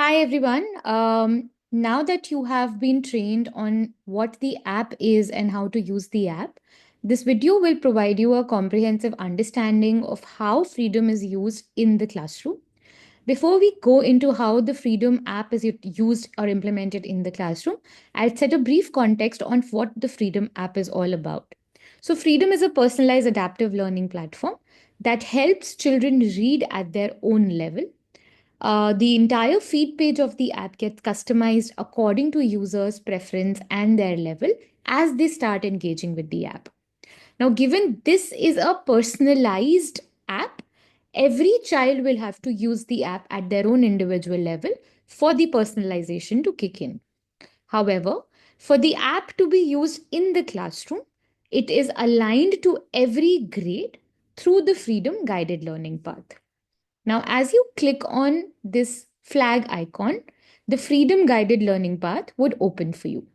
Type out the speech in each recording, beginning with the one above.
Hi, everyone. Now that you have been trained on what the app is and how to use the app, this video will provide you a comprehensive understanding of how Freedom is used in the classroom. Before we go into how the Freedom app is used or implemented in the classroom, I'll set a brief context on what the Freedom app is all about. So, Freedom is a personalized adaptive learning platform that helps children read at their own level. The entire feed page of the app gets customized according to users' preference and their level as they start engaging with the app. Now, given this is a personalized app, every child will have to use the app at their own individual level for the personalization to kick in. However, for the app to be used in the classroom, it is aligned to every grade through the Freedom guided learning path. Now, as you click on this flag icon, the Freedom guided learning path would open for you.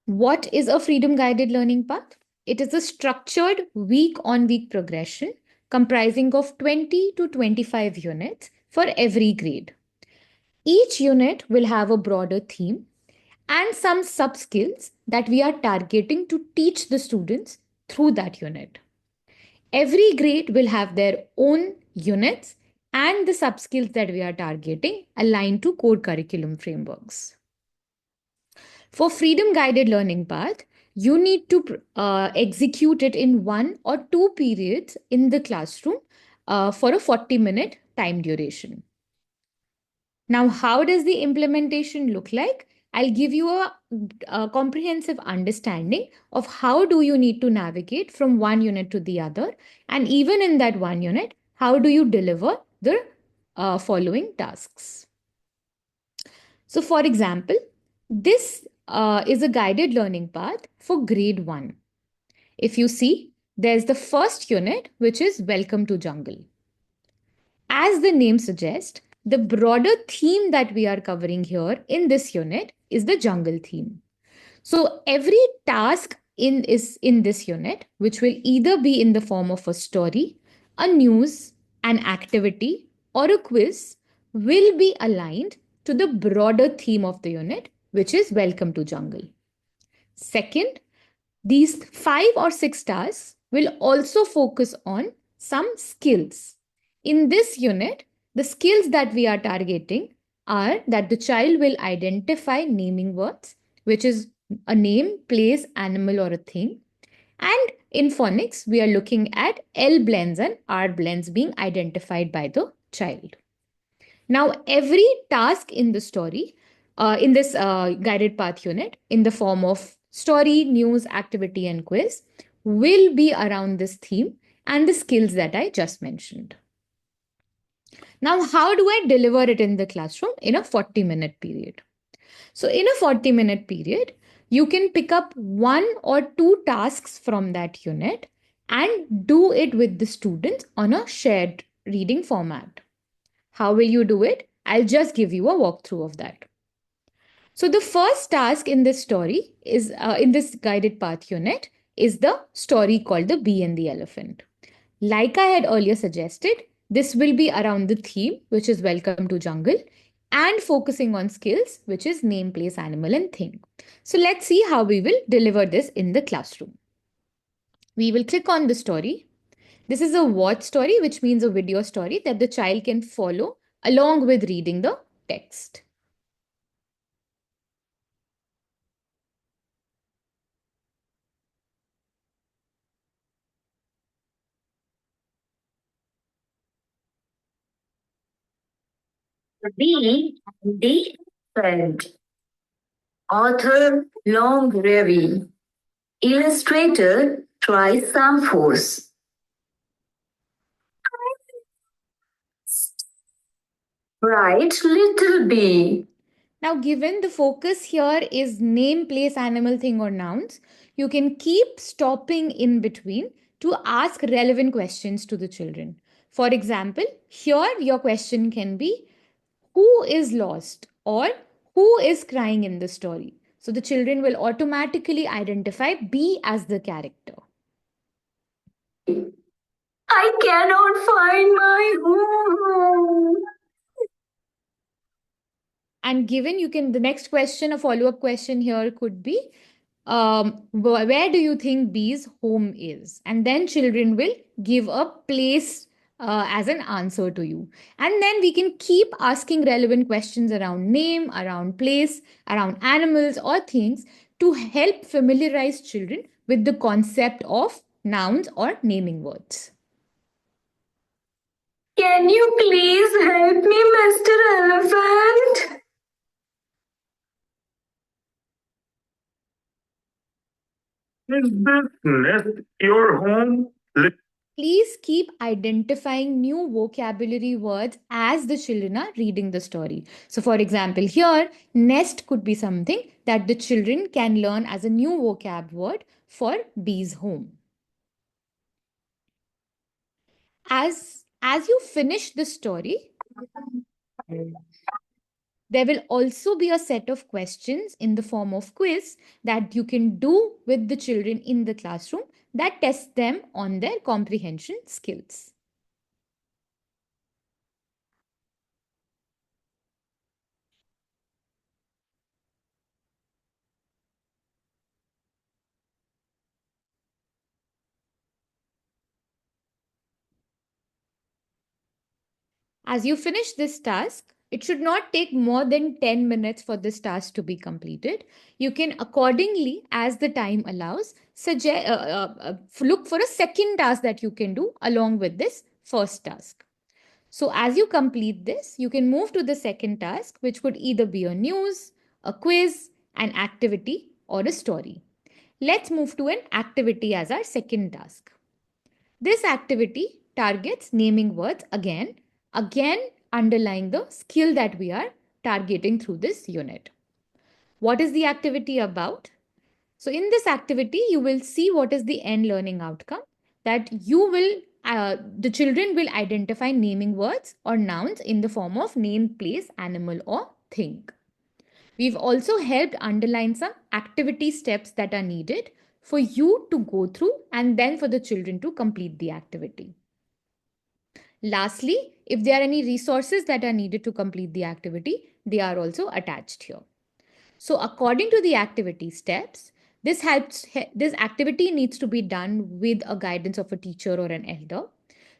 What is a Freedom guided learning path? It is a structured week on week progression comprising of 20 to 25 units for every grade. Each unit will have a broader theme and some sub skills that we are targeting to teach the students through that unit. Every grade will have their own units and the sub skills that we are targeting aligned to core curriculum frameworks. For Freedom guided learning path, you need to execute it in 1 or 2 periods in the classroom for a 40-minute time duration. Now, how does the implementation look like? I'll give you a comprehensive understanding of how do you need to navigate from one unit to the other. And even in that one unit, how do you deliver the following tasks? So, for example, this is a guided learning path for grade 1. If you see, there's the first unit, which is Welcome to Jungle. As the name suggests, the broader theme that we are covering here in this unit is the jungle theme. So every task in this unit, which will either be in the form of a story, a news, an activity, or a quiz, will be aligned to the broader theme of the unit, which is Welcome to Jungle. Second, these 5 or 6 tasks will also focus on some skills. In this unit, the skills that we are targeting are that the child will identify naming words, which is a name, place, animal, or a thing. And in phonics, we are looking at L blends and R blends being identified by the child. Now, every task in the story, in this guided path unit, in the form of story, news, activity, and quiz, will be around this theme and the skills that I just mentioned. Now, how do I deliver it in the classroom in a 40-minute period? So, in a 40-minute period, you can pick up 1 or 2 tasks from that unit and do it with the students on a shared reading format. How will you do it? I'll just give you a walkthrough of that. So the first task in this story is in this guided path unit is the story called The Bee and the Elephant. Like I had earlier suggested, this will be around the theme, which is Welcome to Jungle, and focusing on skills, which is name, place, animal, and thing. So let's see how we will deliver this in the classroom. We will click on the story. This is a watch story, which means a video story that the child can follow along with reading the text. The Bee and the Elephant. Author Long Ravi. Illustrator Try Force. Right, little bee. Now, given the focus here is name, place, animal, thing, or nouns, you can keep stopping in between to ask relevant questions to the children. For example, here your question can be, who is lost or who is crying in the story? So the children will automatically identify B as the character. I cannot find my home. And given you can, the next question, a follow-up question here could be, where do you think B's home is? And then children will give a place as an answer to you. And then we can keep asking relevant questions around name, around place, around animals or things to help familiarize children with the concept of nouns or naming words. Can you please help me, Mr. Elephant? Is this nest your home? Please keep identifying new vocabulary words as the children are reading the story. So, for example, here, nest could be something that the children can learn as a new vocab word for bee's home. As you finish the story, there will also be a set of questions in the form of quiz that you can do with the children in the classroom that test them on their comprehension skills. As you finish this task, it should not take more than 10 minutes for this task to be completed. You can accordingly, as the time allows, look for a second task that you can do along with this first task. So as you complete this, you can move to the second task, which could either be a news, a quiz, an activity, or a story. Let's move to an activity as our second task. This activity targets naming words again underlying the skill that we are targeting through this unit. What is the activity about? So in this activity, you will see what is the end learning outcome, that the children will identify naming words or nouns in the form of name, place, animal, or thing. We've also helped underline some activity steps that are needed for you to go through and then for the children to complete the activity. Lastly, if there are any resources that are needed to complete the activity, they are also attached here. So according to the activity steps, this activity needs to be done with a guidance of a teacher or an elder.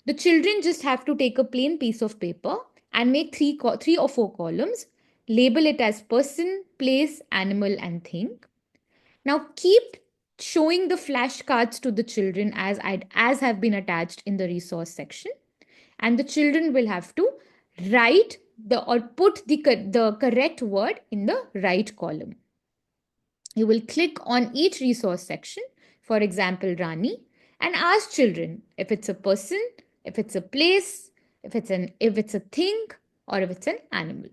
The children just have to take a plain piece of paper and make three or four columns, label it as person, place, animal, and thing. Now keep showing the flashcards to the children as have been attached in the resource section, and the children will have to write or put the correct word in the right column. You will click on each resource section, for example, Rani, and ask children if it's a person, if it's a place, if it's a thing, or if it's an animal.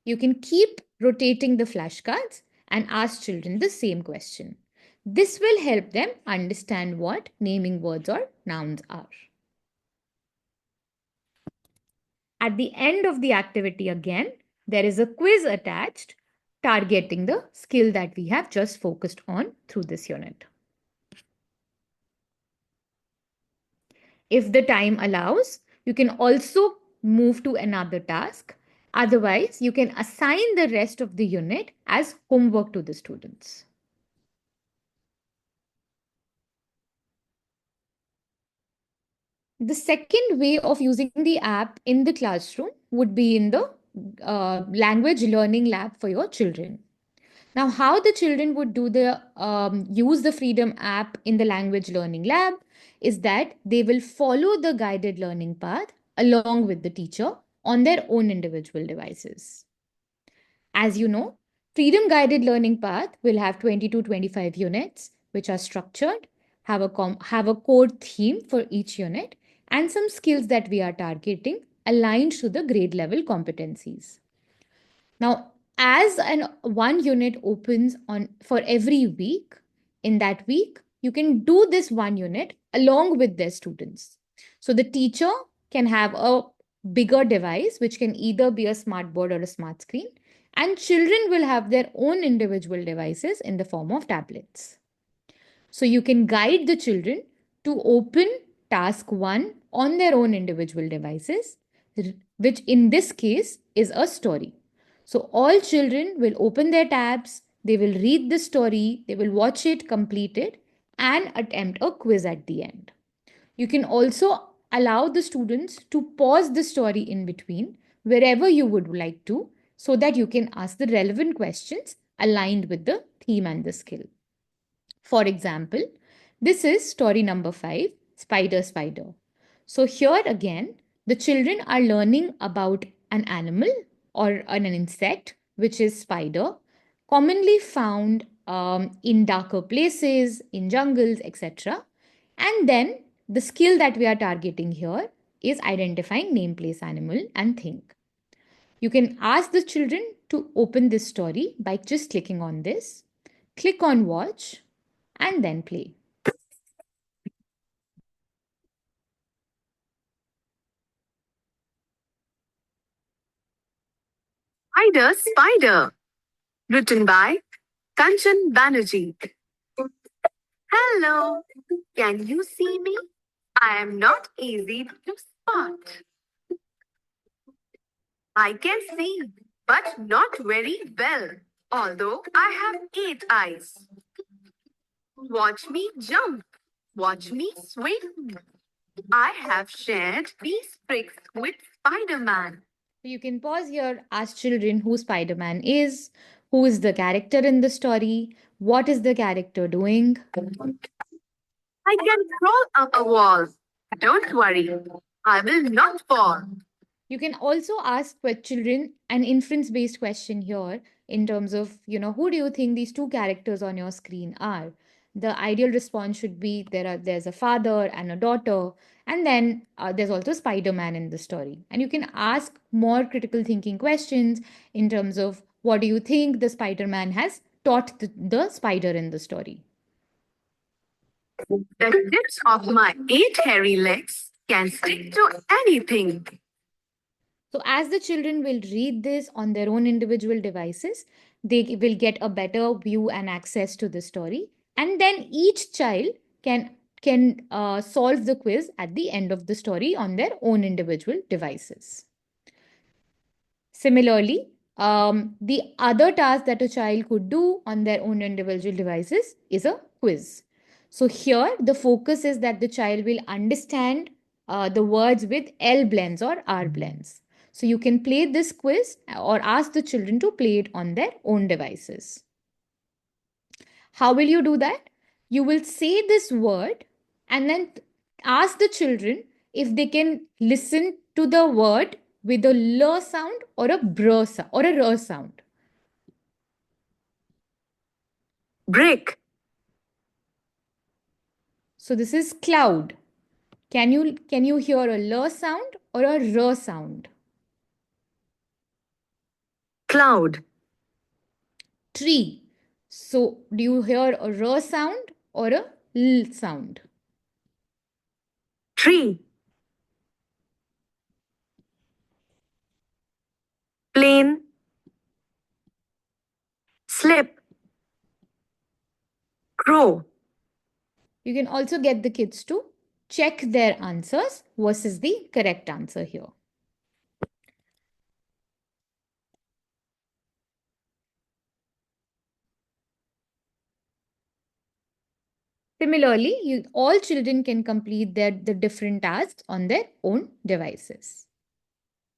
You can keep rotating the flashcards and ask children the same question. This will help them understand what naming words or nouns are. At the end of the activity again, there is a quiz attached targeting the skill that we have just focused on through this unit. If the time allows, you can also move to another task. Otherwise, you can assign the rest of the unit as homework to the students. The second way of using the app in the classroom would be in the language learning lab for your children. Now, how the children would use the Freedom app in the language learning lab is that they will follow the guided learning path along with the teacher on their own individual devices. As you know, Freedom guided learning path will have 20 to 25 units, which are structured, have a core theme for each unit, and some skills that we are targeting aligned to the grade level competencies. Now, as one unit opens on for every week, in that week, you can do this one unit along with their students. So the teacher can have a bigger device, which can either be a smart board or a smart screen, and children will have their own individual devices in the form of tablets. So you can guide the children to open task 1 on their own individual devices, which in this case is a story. So all children will open their tabs, they will read the story, they will watch it, complete it, and attempt a quiz at the end. You can also allow the students to pause the story in between wherever you would like to, so that you can ask the relevant questions aligned with the theme and the skill. For example, this is story number 5, Spider Spider. So here again, the children are learning about an animal or an insect, which is spider, commonly found in darker places, in jungles, etc. And then the skill that we are targeting here is identifying name, place, animal, and thing. You can ask the children to open this story by just clicking on this. Click on watch and then play. Spider Spider, written by Kanchan Banerjee. Hello, can you see me? I am not easy to spot. I can see, but not very well, although I have 8 eyes. Watch me jump, watch me swing. I have shared these tricks with Spider-Man. So you can pause here, ask children who Spider Man is, who is the character in the story, what is the character doing. I can crawl up a wall. Don't worry, I will not fall. You can also ask children an inference based question here in terms of, who do you think these two characters on your screen are? The ideal response should be there's a father and a daughter, and then there's also Spider-Man in the story. And you can ask more critical thinking questions in terms of what do you think the Spider-Man has taught the spider in the story. The tips of my 8 hairy legs can stick to anything. So, as the children will read this on their own individual devices, they will get a better view and access to the story. And then each child can solve the quiz at the end of the story on their own individual devices. Similarly, the other task that a child could do on their own individual devices is a quiz. So here, the focus is that the child will understand the words with L blends or R blends. So you can play this quiz or ask the children to play it on their own devices. How will you do that? You will say this word and then ask the children if they can listen to the word with a l sound or a br sound or a r sound. Brick, So this is cloud. Can you hear a l sound or a r sound? cloud, Tree. So do you hear a r sound or a l sound? tree, plane, slip, crow. You can also get the kids to check their answers versus the correct answer here. Similarly, all children can complete the different tasks on their own devices.